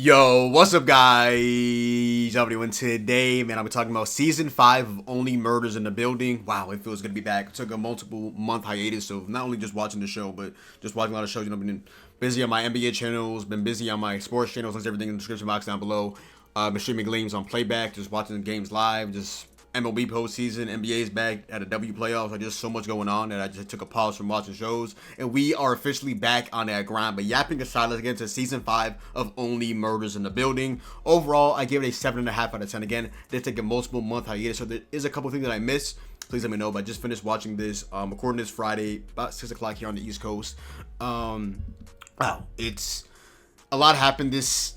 Yo, what's up, guys? How are you doing today, man? I'll be talking about season 5 of Only Murders in the Building. Wow, it feels good to be back. I took a multiple month hiatus, so not only just watching the show, but just watching a lot of shows. I've been busy on my NBA channels, been busy on my sports channels. Links everything in the description box down below. Been streaming games on Playback, just watching the games live, just MLB postseason, NBA's back at a W playoffs. Just so much going on that I just took a pause from watching shows. And we are officially back on that grind. But yapping aside, let's get into season 5 of Only Murders in the Building. Overall, I give it a 7.5 out of 10. Again, did take a multiple month hiatus, so there is a couple things that I missed. Please let me know. But I just finished watching this, recording this Friday, about 6 o'clock here on the East Coast. Wow, it's... A lot happened this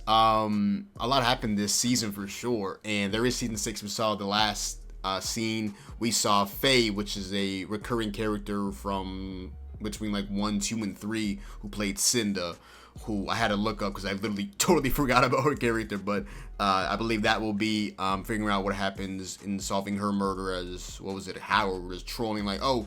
season for sure, and there is season 6. We saw the last scene. We saw Faye, which is a recurring character from between like 1, 2, and 3, who played Cinda, who I had to look up because I literally totally forgot about her character. But I believe that will be figuring out what happens in solving her murder, as what was it? Howard was trolling like, oh.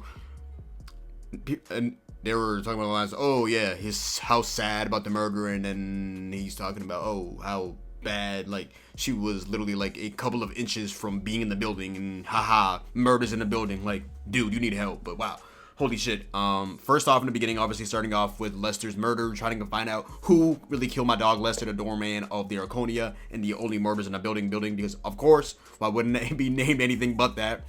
And they were talking about the lines, oh yeah, how sad about the murder, and then he's talking about, oh, how bad, like, she was literally like a couple of inches from being in the building, and haha, murders in the building, like, dude, you need help. But wow, holy shit. First off, in the beginning, obviously starting off with Lester's murder, trying to find out who really killed my dog Lester, the doorman of the Arconia, and the Only Murders in the building, because of course, why wouldn't it be named anything but that?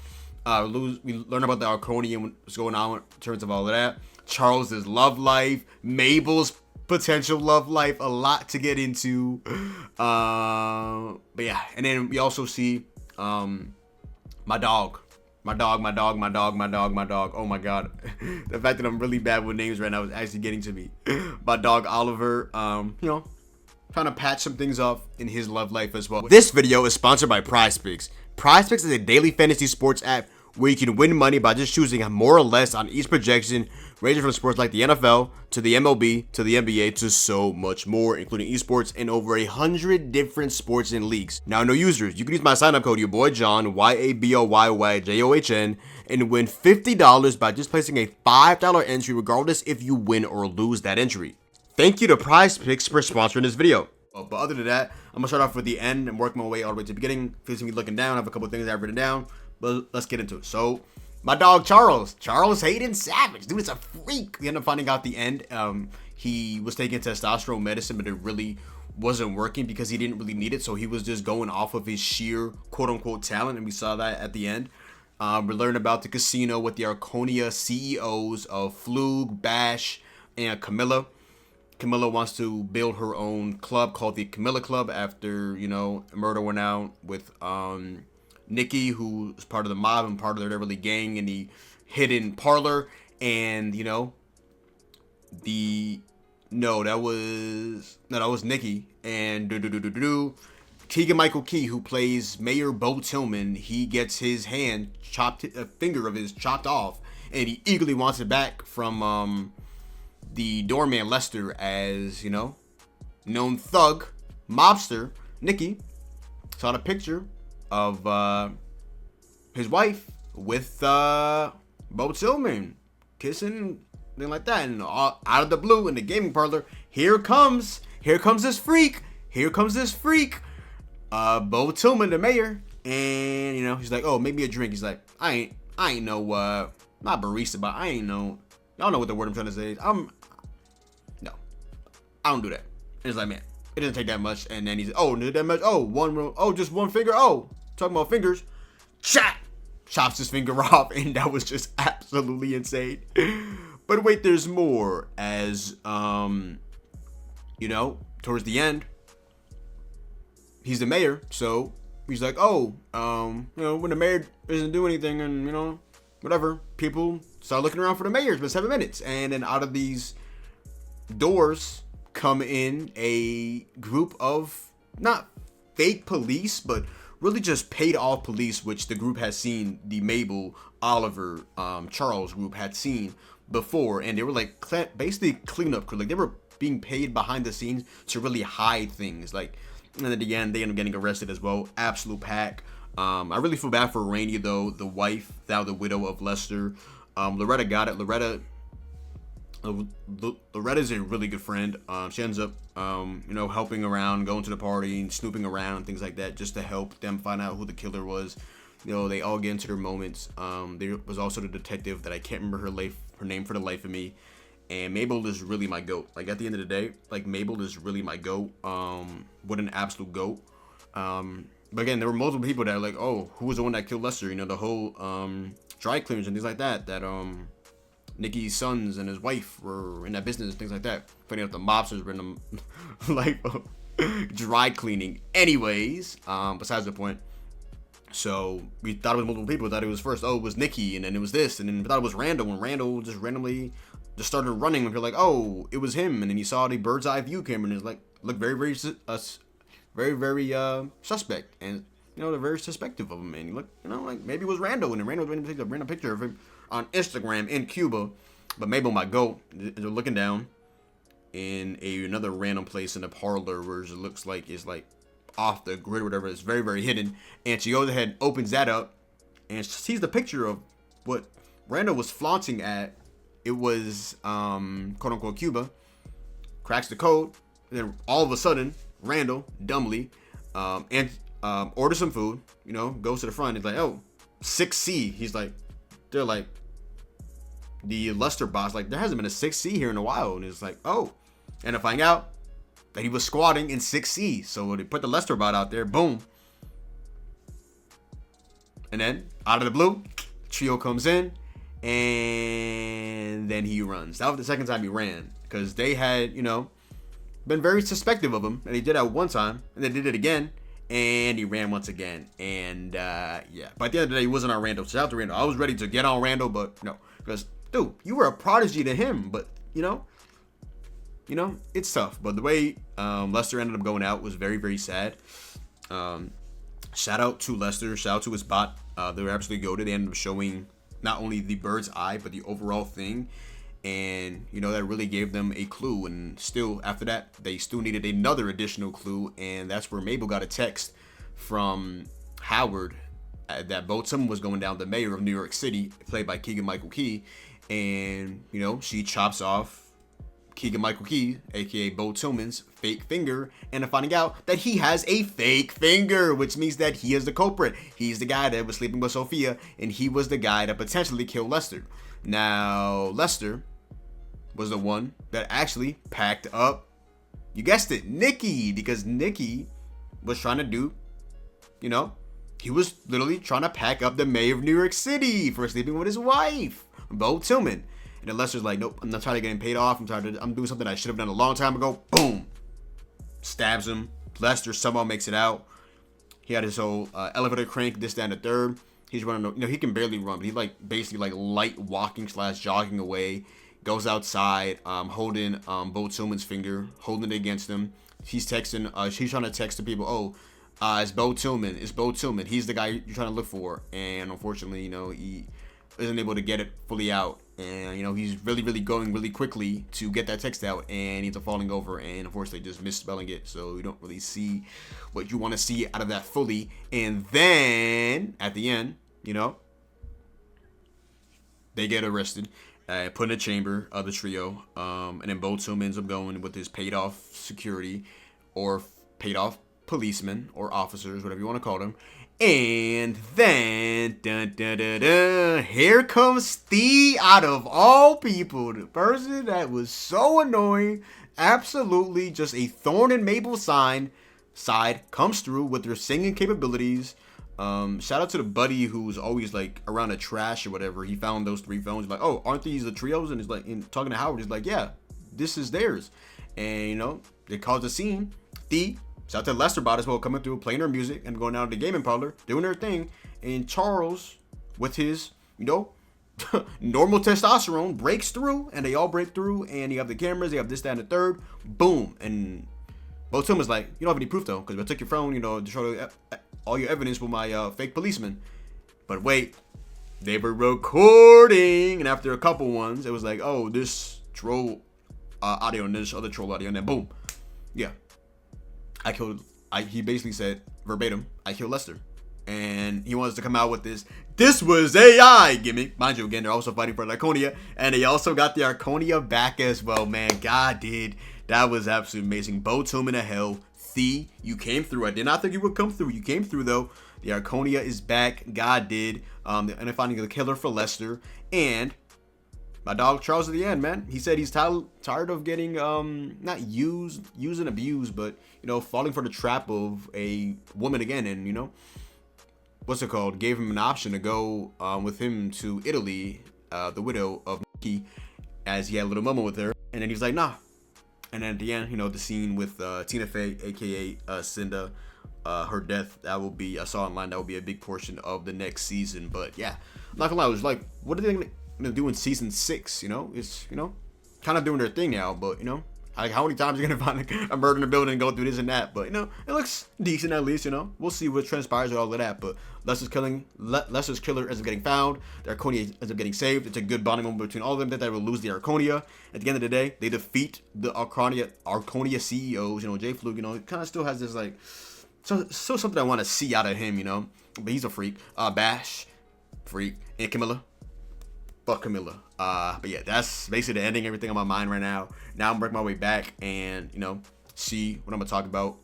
We learn about the Arconia and what's going on in terms of all of that. Charles's love life, Mabel's potential love life, a lot to get into. But yeah, and then we also see my dog. Oh my god, the fact that I'm really bad with names right now is actually getting to me. My dog Oliver, trying to patch some things up in his love life as well. This video is sponsored by PrizePicks. PrizePicks is a daily fantasy sports app where you can win money by just choosing more or less on each projection, ranging from sports like the NFL to the MLB to the NBA to so much more, including esports and over 100 different sports and leagues. Now, no users, you can use my sign-up code, your boy John, YABOYYJOHN, and win $50 by just placing a $5 entry regardless if you win or lose that entry. Thank you to PrizePicks for sponsoring this video. But other than that, I'm gonna start off with the end and work my way all the way to the beginning. Facing me looking down, I have a couple of things I've written down, but let's get into it. So, my dog Charles Hayden Savage, dude, is a freak. We end up finding out the end. He was taking testosterone medicine, but it really wasn't working because he didn't really need it. So he was just going off of his sheer quote unquote talent, and we saw that at the end. We learned about the casino with the Arconia CEOs of Flug, Bash, and Camilla. Camilla wants to build her own club called the Camilla Club after, a murder went out with Nikki, who is part of the mob and part of their really gang in the hidden parlor. And, that was Nikki. And Keegan-Michael Key, who plays Mayor Bo Tillman, he gets his hand a finger of his chopped off, and he eagerly wants it back from the doorman Lester, as known thug mobster Nikki saw the picture of his wife with Bo Tillman kissing, thing like that, and out of the blue in the gaming parlor, here comes this freak, Bo Tillman, the mayor, and he's like, oh, make me a drink. He's like, I ain't no not barista, but I ain't no, y'all know what the word I'm trying to say is. I don't do that. And it's like, man, it doesn't take that much. And then he's, oh, not that much. Oh, just one finger. Oh, talking about fingers. Chops his finger off, and that was just absolutely insane. But wait, there's more. As towards the end, he's the mayor, so he's like, oh, when the mayor doesn't do anything, and whatever, people start looking around for the mayor. It's been 7 minutes, and then out of these doors come in a group of not fake police, but really just paid off police, which the group has seen, the Mabel, Oliver, Charles group had seen before, and they were like basically cleanup crew. Like, they were being paid behind the scenes to really hide things. Like, and at the end, they end up getting arrested as well. Absolute pack. I really feel bad for Rainey, though, the wife, now the widow of Lester. Loretta got it. Loretta Loretta's a really good friend. She ends up, helping around, going to the party, and snooping around, and things like that, just to help them find out who the killer was. They all get into their moments. There was also the detective that I can't remember her name for the life of me. And Mabel is really my goat. Like, at the end of the day, like, Mabel is really my goat. What an absolute goat. But again, there were multiple people that are like, oh, who was the one that killed Lester? The whole dry cleaners and things like that. That Nicky's sons and his wife were in that business and things like that. Finding out the mobsters were in them, like, dry cleaning. Anyways, besides the point. So we thought it was multiple people. We thought it was first, it was Nicky, and then it was this, and then we thought it was Randall, and Randall just randomly just started running, and we're like, oh, it was him, and then you saw the bird's eye view camera, and it's like, looked very, very suspect, and they're very suspective of him, and you look, like maybe it was Randall, and then Randall went and take a random picture of him on Instagram in Cuba, but Mabel might go. They're looking down in another random place in the parlor where it looks like it's like off the grid or whatever. It's very, very hidden, and she goes ahead and opens that up and sees the picture of what Randall was flaunting at. It was quote unquote Cuba. Cracks the code, and then all of a sudden Randall dumbly orders some food, goes to the front. He's like, oh, 6C. He's like, they're like, the Lester boss, like, there hasn't been a 6C here in a while, and it's like, oh, and to find out that he was squatting in 6C. So they put the Lester bot out there, boom. And then, out of the blue, trio comes in, and then he runs. That was the second time he ran, because they had, been very suspective of him, and he did that one time, and they did it again, and he ran once again, and yeah. But at the end of the day, he wasn't on Randall. Shout out to Randall. I was ready to get on Randall, but no, because, dude, you were a prodigy to him, but, it's tough. But the way Lester ended up going out was very, very sad. Shout out to Lester. Shout out to his bot. They were absolutely goated. They ended up showing not only the bird's eye, but the overall thing. And, that really gave them a clue. And still, after that, they still needed another additional clue. And that's where Mabel got a text from Howard that Bo Tillman was going down, the mayor of New York City, played by Keegan-Michael Key. And, she chops off Keegan-Michael Key, aka Bo Tillman's fake finger, and finding out that he has a fake finger, which means that he is the culprit. He's the guy that was sleeping with Sophia, and he was the guy that potentially killed Lester. Now, Lester was the one that actually packed up, you guessed it, Nicky, because Nicky was trying to do, he was literally trying to pack up the mayor of New York City for sleeping with his wife, Bo Tillman. And then Lester's like, nope, I'm not trying to get him paid off. I'm doing something I should have done a long time ago. Boom. Stabs him. Lester somehow makes it out. He had his whole elevator crank, this, that, and the third. He's running, he can barely run, but he's basically light walking / jogging away. Goes outside, holding Bo Tillman's finger, holding it against him. He's texting, he's trying to text the people, it's Bo Tillman. It's Bo Tillman. He's the guy you're trying to look for. And unfortunately, he isn't able to get it fully out. And, he's really, really going really quickly to get that text out, and he ends up falling over, and unfortunately just misspelling it, so you don't really see what you want to see out of that fully. And then, at the end, they get arrested, put in a chamber of the trio, and then Bo Tillman ends up going with his paid-off security, or paid-off policemen, or officers, whatever you want to call them. And then, here comes Steve, out of all people, the person that was so annoying, absolutely just a thorn in Mabel's side, comes through with their singing capabilities. Shout out to the buddy who's always like around the trash or whatever. He found those 3 phones, like, oh, aren't these the trios? And he's like, talking to Howard, he's like, yeah, this is theirs. And they caused a scene. Shout out to Lester Bot as well, coming through, playing her music and going down to the gaming parlor, doing her thing. And Charles, with his, normal testosterone, breaks through, and they all break through. And you have the cameras, you have this, that, and the third. Boom. And Bo Tillman's like, you don't have any proof though, because I took your phone, to show all your evidence with my fake policeman. But wait, they were recording, and after a couple ones, it was like, oh, this troll audio and this other troll audio, and then boom, yeah. He basically said verbatim, I killed Lester. and he wants to come out with this was AI gimmick. Mind you, again, they're also fighting for Arconia, and they also got the Arconia back as well, man. God did. That was absolutely amazing. Bo Tillman to hell. Thee, you came through. I did not think you would come through. You came through, though. The Arconia is back. God did. And finding the killer for Lester. And my dog Charles at the end, man. He said he's tired of getting, not used and abused, but, falling for the trap of a woman again. And, what's it called? Gave him an option to go with him to Italy, the widow of Nikki, as he had a little moment with her. And then he was like, nah. And then at the end, the scene with Tina Fey, aka Cinda, her death, that will be, I saw online, that will be a big portion of the next season. But yeah, I'm not gonna lie, I was like, what are they gonna do in season 6? It's kind of doing their thing now, but like, how many times are you gonna find a murder in the building and go through this and that? But it looks decent at least. We'll see what transpires with all of that. But Lester's killer ends up getting found. The Arconia ends up getting saved. It's a good bonding moment between all of them. That they will lose the Arconia. At the end of the day, they defeat the Arconia CEOs. Jay Fluke. Kind of still has this like, still something I want to see out of him. But he's a freak. Bash, freak, and Camilla. Fuck Camilla. But yeah, that's basically the ending. Everything on my mind right now. Now I'm working my way back and see what I'm gonna talk about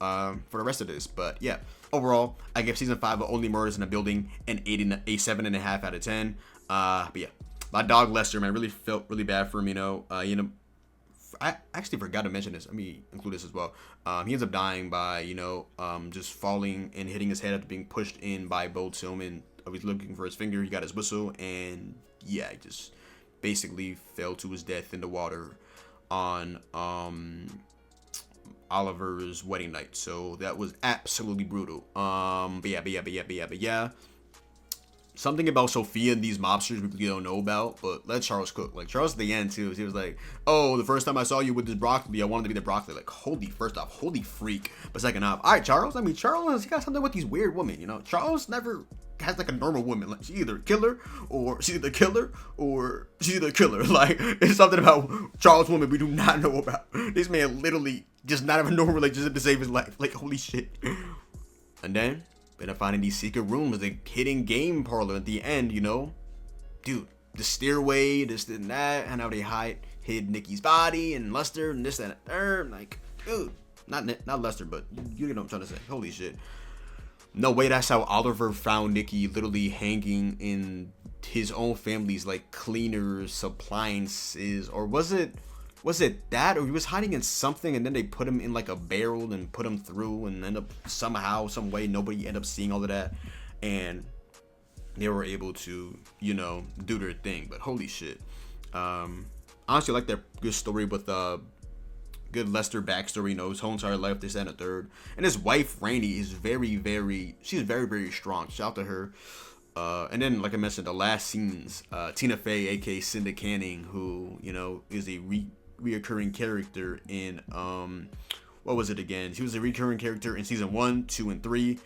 for the rest of this. But yeah, overall, I give season 5 of Only Murders in the Building an 7.5 out of 10. But yeah, my dog Lester, man, really felt really bad for him. I actually forgot to mention this. Let me include this as well. He ends up dying by just falling and hitting his head after being pushed in by Bo Tillman. I was looking for his finger. He got his whistle, and yeah, he just basically fell to his death in the water on Oliver's wedding night. So that was absolutely brutal. But yeah. Something about Sophia and these mobsters we really don't know about, but let Charles cook. Like, Charles at the end, too, he was like, oh, the first time I saw you with this broccoli, I wanted to be the broccoli. Like, first off, holy freak. But second off, all right, Charles, he got something with these weird women, Charles never has, like, a normal woman. Like, she's either the killer, or she's the killer. Like, it's something about Charles' woman we do not know about. This man literally just not have a normal relationship to save his life. Like, holy shit. And then end up finding these secret rooms, the hidden game parlor at the end, dude, the stairway, this and that, and how they hid Nikki's body and Lester and this and that, third. Like, dude, not Lester, but you know what I'm trying to say. Holy shit. No way, that's how Oliver found Nikki, literally hanging in his own family's like cleaners, appliances, or was it that, or he was hiding in something and then they put him in like a barrel and put him through and end up somehow, some way, nobody ended up seeing all of that, and they were able to, do their thing. But holy shit. Honestly, I like their good story with good Lester backstory, his whole entire life, this and a third. And his wife, Rainey, is she's very, very strong. Shout out to her. And then, like I mentioned, the last scenes, Tina Fey, aka Cinda Canning, who, is a reoccurring character in what was it again? She was a recurring character in season 1, 2, and 3,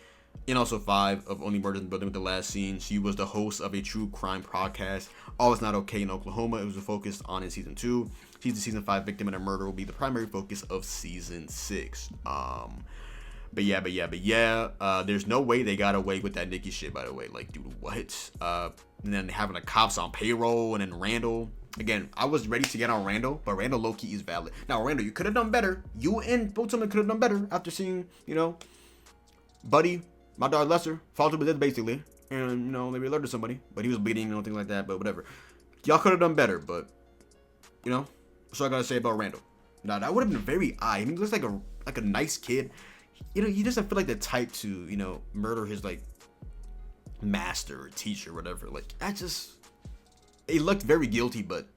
and also 5 of Only Murders in the Building. With the last scene, she was the host of a true crime podcast, All Is Not Okay in Oklahoma. It was focused on in season 2. She's the season 5 victim, and a murder will be the primary focus of season 6. But yeah, there's no way they got away with that Nikki shit, by the way. Like, dude, what? And then having the cops on payroll, and then Randall. Again, I was ready to get on Randall, but Randall low-key is valid. Now, Randall, you could have done better. You and Bo Tillman could have done better after seeing, Buddy, my dog Lester, fall to his death, basically. And, maybe alerted somebody. But he was bleeding and things like that, but whatever. Y'all could have done better, but, that's what I gotta say about Randall. Now, that would have been very odd. He looks like a nice kid. He doesn't feel like the type to, murder his, like, master or teacher or whatever. Like, he looked very guilty, but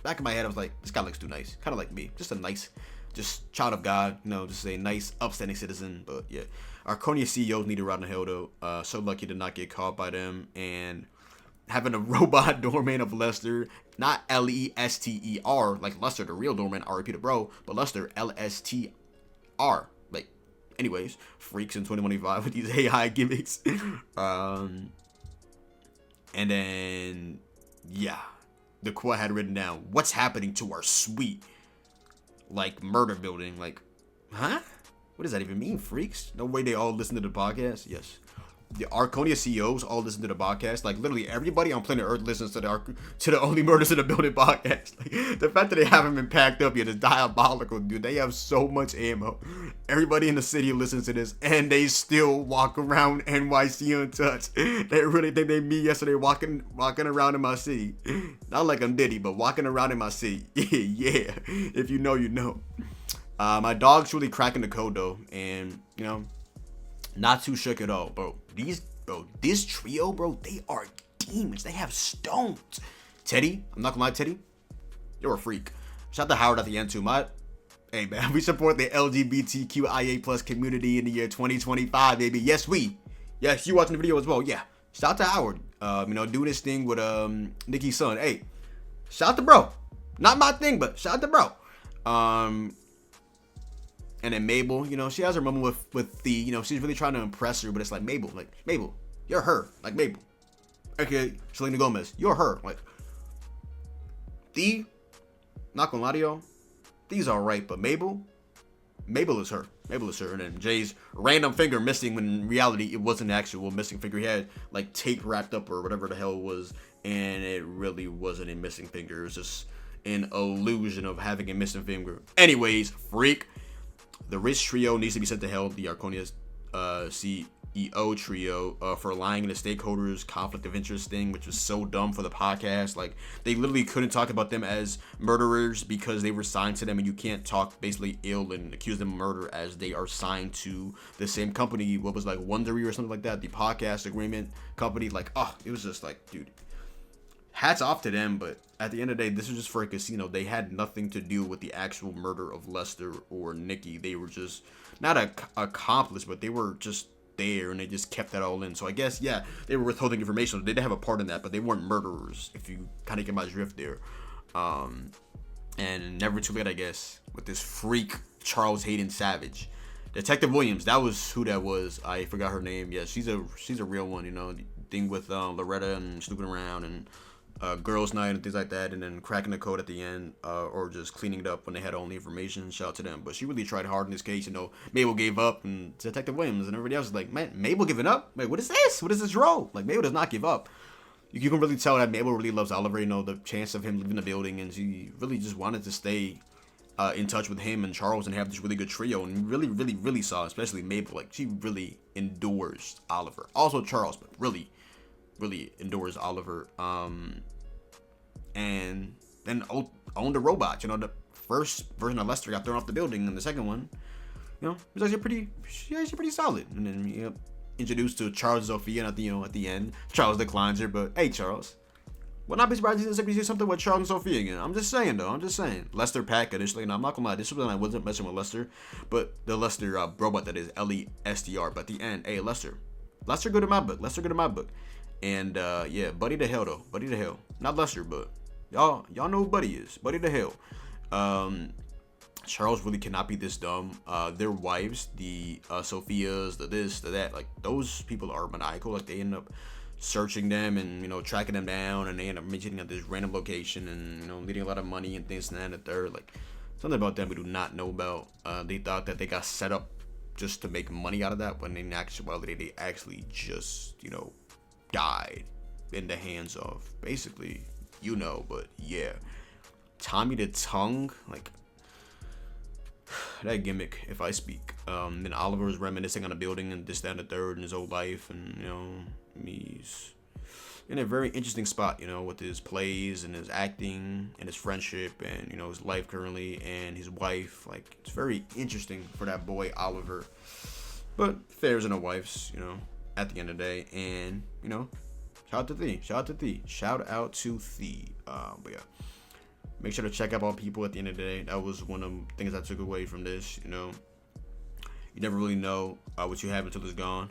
back in my head, I was like, this guy looks too nice. Kind of like me. Just a nice, child of God, just a nice, upstanding citizen. But yeah, our Arconia CEOs need to rot in hell, though. So lucky to not get caught by them. And having a robot doorman of Lester, not Lester, like Lester, the real doorman, R.I.P. to bro, but Lester, Lstr. Like, anyways, freaks in 2025 with these AI gimmicks. And then, yeah, the quote I had written down, what's happening to our sweet, like, murder building? Like, huh? What does that even mean, freaks? No way they all listen to the podcast? Yes. the Arconia CEOs all listen to the podcast. Like literally everybody on planet Earth listens to the Only Murders in the Building podcast. Like, the fact that they haven't been packed up yet is diabolical, dude. They have so much ammo. Everybody in the city listens to this, and they still walk around NYC untouched. They really think they me yesterday walking around in my city. Not like I'm Diddy, but walking around in my city. Yeah. If you know, you know. My dog's really cracking the code though, and not too shook at all, bro. This trio, bro, they are demons. They have stones. Teddy, I'm not gonna lie, Teddy, you're a freak. Shout out to Howard at the end too, hey man, we support the LGBTQIA plus community in the year 2025, baby. Yes, you watching the video as well. Yeah, shout out to Howard. Doing this thing with Nicki's son. Hey, shout out to bro. Not my thing, but shout out to bro. And then Mabel, she has her moment with the, she's really trying to impress her, but it's like, Mabel, you're her. Like, Mabel. Okay, Selena Gomez, you're her. Like, not gonna lie to y'all, Thee's alright, but Mabel is her. Mabel is her. And then Jay's random finger missing when in reality it wasn't an actual missing finger. He had, like, tape wrapped up or whatever the hell it was, and it really wasn't a missing finger. It was just an illusion of having a missing finger. Anyways, freak. The Rich trio needs to be sent to hell. The Arconia's CEO trio for lying in the stakeholders conflict of interest thing, which was so dumb for the podcast. Like, they literally couldn't talk about them as murderers because they were signed to them, and you can't talk basically ill and accuse them of murder as they are signed to the same company. What was like Wondery or something like that, the podcast agreement company. Like, it was just like, dude, hats off to them, but at the end of the day, this was just for a casino. They had nothing to do with the actual murder of Lester or Nikki. They were just not an accomplice, but they were just there, and they just kept that all in. So I guess, yeah, they were withholding information. They did have a part in that, but they weren't murderers, if you kind of get my drift there. And never too late, I guess, with this freak Charles Hayden Savage. Detective Williams, that was who that was. I forgot her name. Yeah, she's a real one, the thing with Loretta and snooping around and girls' night and things like that, and then cracking the code at the end, or just cleaning it up when they had all the information. Shout out to them. But she really tried hard in this case. Mabel gave up, and Detective Williams and everybody else is like, man, Mabel giving up? Wait, what is this? What is this role? Like, Mabel does not give up. You can really tell that Mabel really loves Oliver. The chance of him leaving the building, and she really just wanted to stay in touch with him and Charles and have this really good trio. And really, really, really saw, especially Mabel, like, she really endures Oliver. Also Charles, but really endures Oliver. And then owned the robot. The first version of Lester got thrown off the building, and the second one, was actually pretty solid. And then introduced to Charles and Sophia, and at the end, Charles declines her. But hey, Charles, would not be surprised if you see something with Charles and Sophia again. I'm just saying though. Lester Pack initially, and I'm not gonna lie, this was when I wasn't messing with Lester, but the Lester robot that is Lestr. But at the end, hey, Lester good in my book. And yeah, Buddy the Hell though. Buddy the Hell. Not Lester, but y'all know who Buddy is. Buddy the Hell. Charles really cannot be this dumb. Their wives, the Sophias, the this, the that, like, those people are maniacal. Like, they end up searching them and tracking them down, and they end up meeting at this random location and needing a lot of money and things and that and the third. Like, something about them we do not know about. They thought that they got set up just to make money out of that, when in actuality they actually just died in the hands of basically, but yeah, Tommy the Tongue, like, that gimmick, if I speak. Then Oliver was reminiscing on a building and this, that, and the third in his old life, and he's in a very interesting spot, with his plays and his acting and his friendship and his life currently and his wife. Like, it's very interesting for that boy Oliver, but fairs and a wife's, at the end of the day. And shout out to Thee. But yeah, make sure to check out all people at the end of the day. That was one of the things I took away from this. You never really know what you have until it's gone.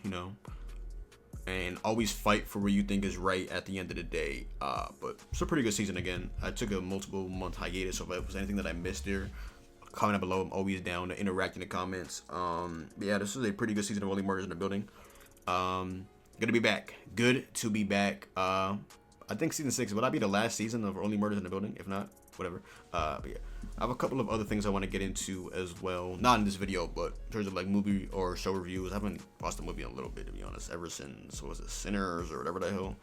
And always fight for what you think is right at the end of the day. But it's a pretty good season again. I took a multiple month hiatus, so if there was anything that I missed there, comment down below. I'm always down to interact in the comments. But yeah, this is a pretty good season of Only Murders in the Building. Good to be back. I I think season 6 would I be the last season of Only Murders in the Building? If not, whatever. But yeah, I have a couple of other things I want to get into as well. Not in this video, but in terms of like movie or show reviews. I haven't watched the movie in a little bit, to be honest, ever since, what was it, Sinners or whatever the hell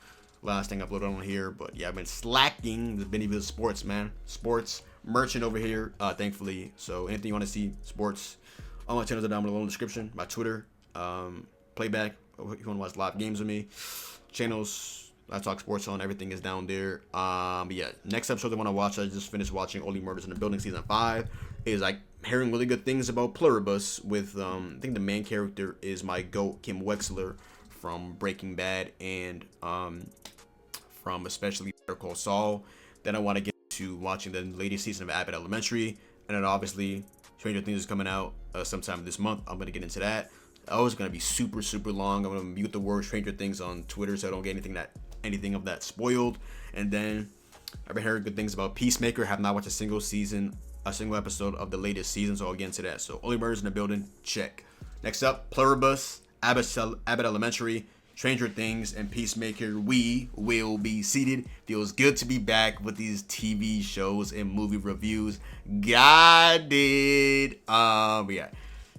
last thing I uploaded on here. But yeah, I've been slacking the Bennyville sports, man. Sports merchant over here, thankfully. So anything you want to see sports, all my channels are down below in the description. My Twitter, Playback, if you want to watch live games with me, channels I talk sports on, everything is down there. But yeah, next episode I want to watch, I just finished watching Only Murders in the Building season 5, is like hearing really good things about Pluribus with I think the main character is my goat, Kim Wexler from Breaking Bad, and from especially Better Call Saul. Then I want to get to watching the latest season of Abbott Elementary, and then obviously Stranger Things is coming out sometime this month. I'm gonna get into that. Oh, it's gonna be super long. I'm gonna mute the word Stranger Things on Twitter so I don't get anything of that spoiled. And then I've been hearing good things about Peacemaker. Have not watched a single episode of the latest season, so I'll get into that. So Only Murders in the Building, check. Next up, Pluribus, Abbott Elementary, Stranger Things, and Peacemaker. We will be seated. Feels good to be back with these TV shows and movie reviews. Got it. Yeah.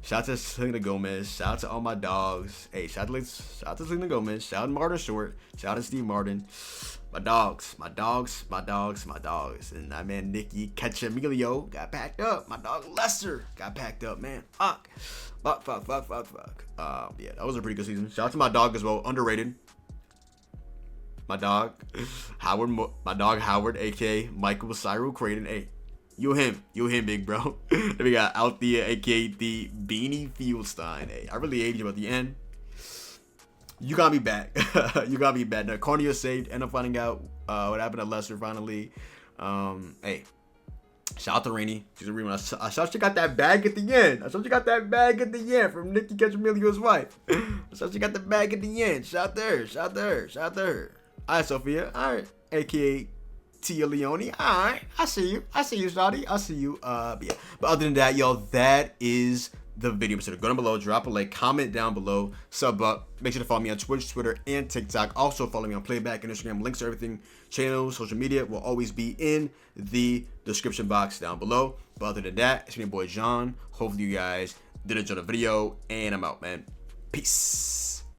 Shout out to Selena Gomez. Shout out to all my dogs. Hey, shout out to Selena Gomez. Shout out to Martin Short. Shout out to Steve Martin. My dogs. And that man Nicky Cacciamilio got packed up. My dog Lester got packed up, man. Fuck. Yeah, that was a pretty good season. Shout out to my dog as well. Underrated. My dog Howard, aka Michael Cyril Creighton. Hey, you him, big bro. Then we got Althea, aka the Beanie Fieldstein. Hey, I really hated you at the end. You got me back. Now, Cornea saved. End up finding out what happened to Lester finally. Hey, shout out to Rainey. She's a real. I saw she got that bag at the end. From Nicky Cacciamilio's wife. I saw she got the bag at the end. Shout out to her. All right, Sophia. All right, aka Tia Leone. All right, I see you, Shawty. I see you. But yeah. But other than that, y'all, that is the video. So go down below, drop a like, comment down below, sub up. Make sure to follow me on Twitch, Twitter, and TikTok. Also follow me on Playback and Instagram. Links to everything, channels, social media will always be in the description box down below. But other than that, it's me, boy John. Hopefully you guys did enjoy the video, and I'm out, man. Peace.